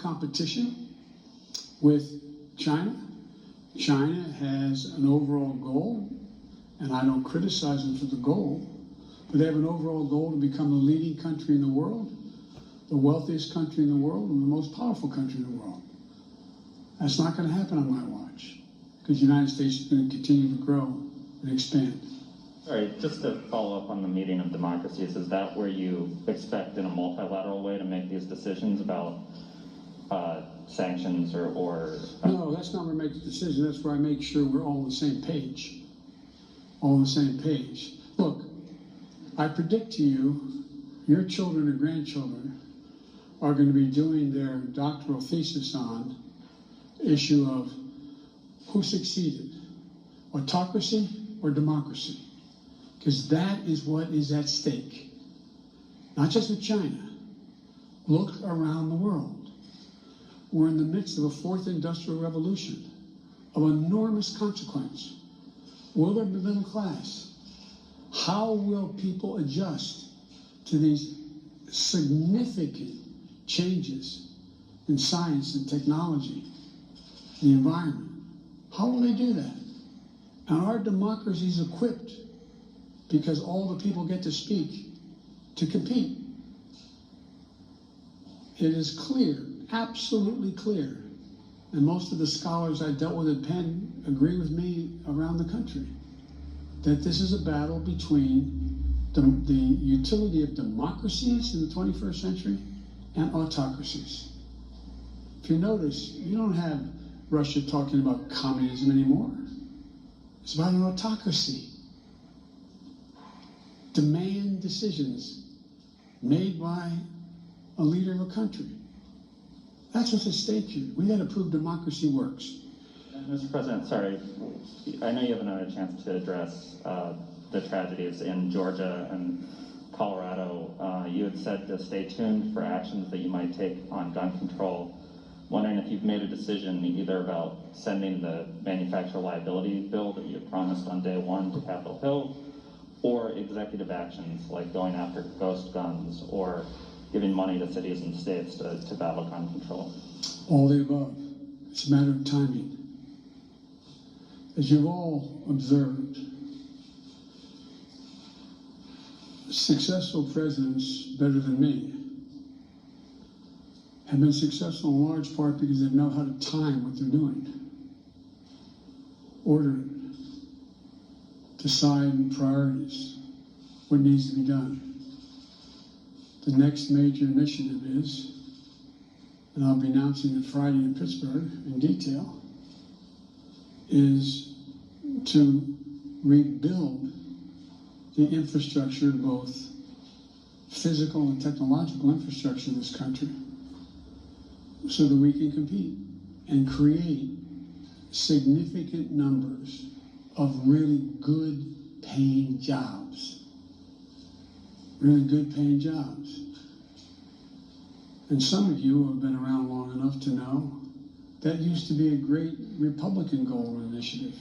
competition with China. China has an overall goal, and I don't criticize them for the goal, but they have an overall goal to become the leading country in the world, the wealthiest country in the world, and the most powerful country in the world. That's not going to happen on my watch, because the United States is going to continue to grow and expand. All right, just to follow up on the meeting of democracies, is that where you expect in a multilateral way to make these decisions about sanctions or No, that's not where I make the decision. That's where I make sure we're all on the same page. All on the same page. Look, I predict to you, your children or grandchildren are going to be doing their doctoral thesis on the issue of who succeeded, autocracy or democracy. Because that is what is at stake. Not just with China. Look around the world. We're in the midst of a fourth industrial revolution of enormous consequence. Will there be middle class? How will people adjust to these significant changes in science and technology, the environment? How will they do that? And are democracies equipped, because all the people get to speak, to compete? It is clear, absolutely clear, and most of the scholars I dealt with at Penn agree with me around the country, that this is a battle between the utility of democracies in the 21st century and autocracies. If you notice, you don't have Russia talking about communism anymore. It's about an autocracy. Demand decisions made by a leader of a country. That's what's at stake here. We got to prove democracy works. Mr. President, sorry, I know you haven't had a chance to address the tragedies in Georgia and Colorado. You had said to stay tuned for actions that you might take on gun control. Wondering if you've made a decision either about sending the manufacturer liability bill that you promised on day one to Capitol Hill, or executive actions like going after ghost guns or giving money to cities and states to battle gun control. All the above. It's a matter of timing. As you've all observed, successful presidents, better than me, have been successful in large part because they know how to time what they're doing. Order it. Decide priorities, what needs to be done. The next major initiative is, and I'll be announcing it Friday in Pittsburgh in detail, is to rebuild the infrastructure, both physical and technological infrastructure in this country, so that we can compete and create significant numbers of really good paying jobs. Really good paying jobs. And some of you who have been around long enough to know that used to be a great Republican goal and initiative.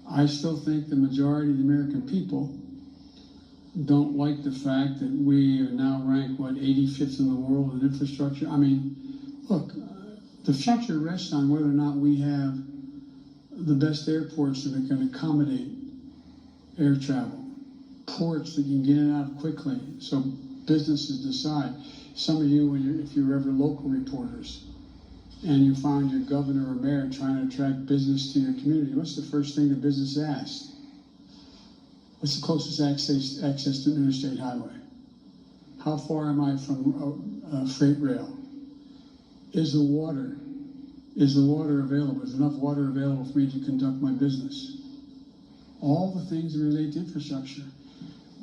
I still think the majority of the American people don't like the fact that we are now ranked, 85th in the world in infrastructure. I mean, look, the future rests on whether or not we have the best airports that are going to accommodate air travel, ports that you can get in and out quickly, so businesses decide. Some of you, if you're ever local reporters, and you find your governor or mayor trying to attract business to your community, what's the first thing the business asks? What's the closest access to an interstate highway? How far am I from a freight rail? Is the water available? Is enough water available for me to conduct my business? All the things that relate to infrastructure.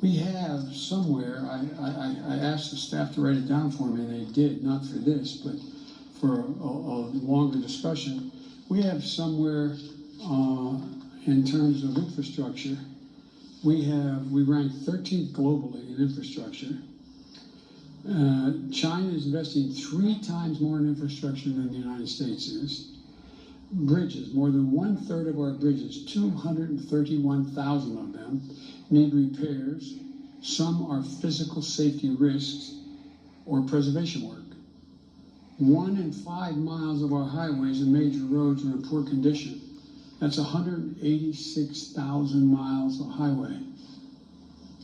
We have somewhere, I asked the staff to write it down for me, and they did, not for this, but for a longer discussion. We have somewhere, in terms of infrastructure, we rank 13th globally in infrastructure. China is investing 3 times more in infrastructure than the United States is. Bridges, more than 1/3 of our bridges, 231,000 of them, need repairs. Some are physical safety risks. or preservation work. 1 in 5 miles of our highways and major roads are in poor condition. That's 186,000 miles of highway.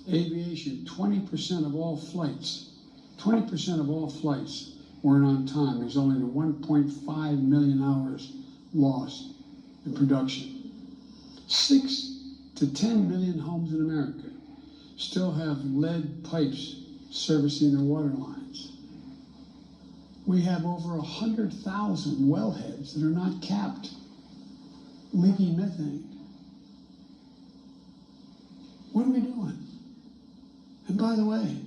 Aviation, 20% of all flights, 20% of all flights weren't on time, resulting in 1.5 million hours lost in production. 6 to 10 million homes in America still have lead pipes servicing their water lines. We have over 100,000 wellheads that are not capped, leaking methane. What are we doing? And by the way,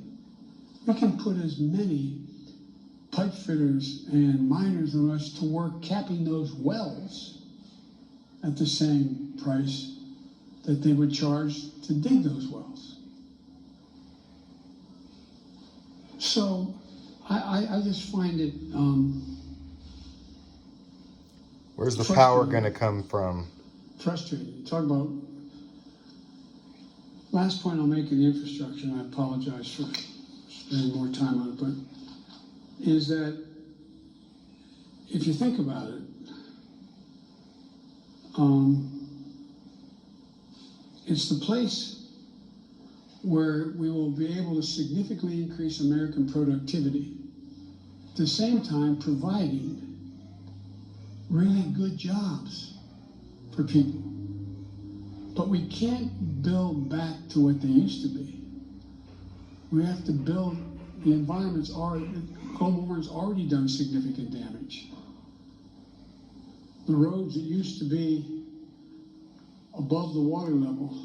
we can put as many pipe fitters and miners than us to work capping those wells at the same price that they would charge to dig those wells. So I just find it where's the power going to come from? frustrating. Talk about, last point I'll make in the infrastructure, and I apologize for spending more time on it, but is that if you think about it, it's the place where we will be able to significantly increase American productivity, at the same time providing really good jobs for people. But we can't build back to what they used to be. We have to build, the environment's already, global warming's already done significant damage. The roads that used to be above the water level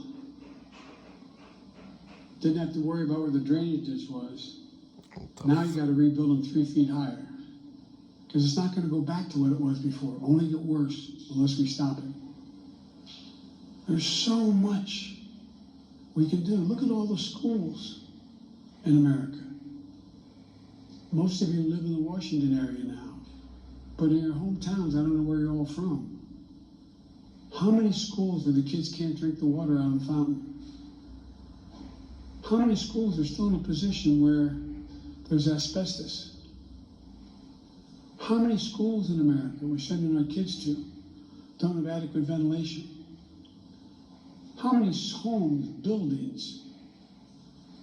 didn't have to worry about where the drainage ditch was. Now you got to rebuild them 3 feet higher, because it's not going to go back to what it was before. It'll only get worse unless we stop it. There's so much we can do. Look at all the schools in America. Most of you live in the Washington area now, but in your hometowns, I don't know where you're all from. How many schools where the kids can't drink the water out of the fountain? How many schools are still in a position where there's asbestos? How many schools in America we're sending our kids to don't have adequate ventilation? How many homes, buildings,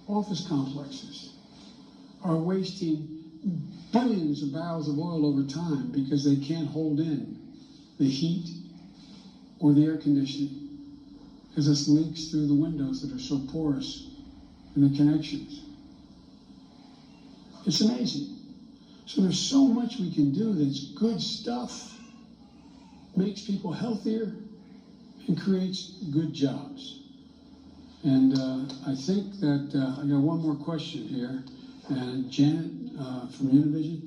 office complexes are wasting billions of barrels of oil over time because they can't hold in the heat or the air conditioning, because it leaks through the windows that are so porous in the connections? It's amazing. So there's so much we can do that's good stuff, makes people healthier, and creates good jobs. And I think that I got one more question here. And Janet from Univision.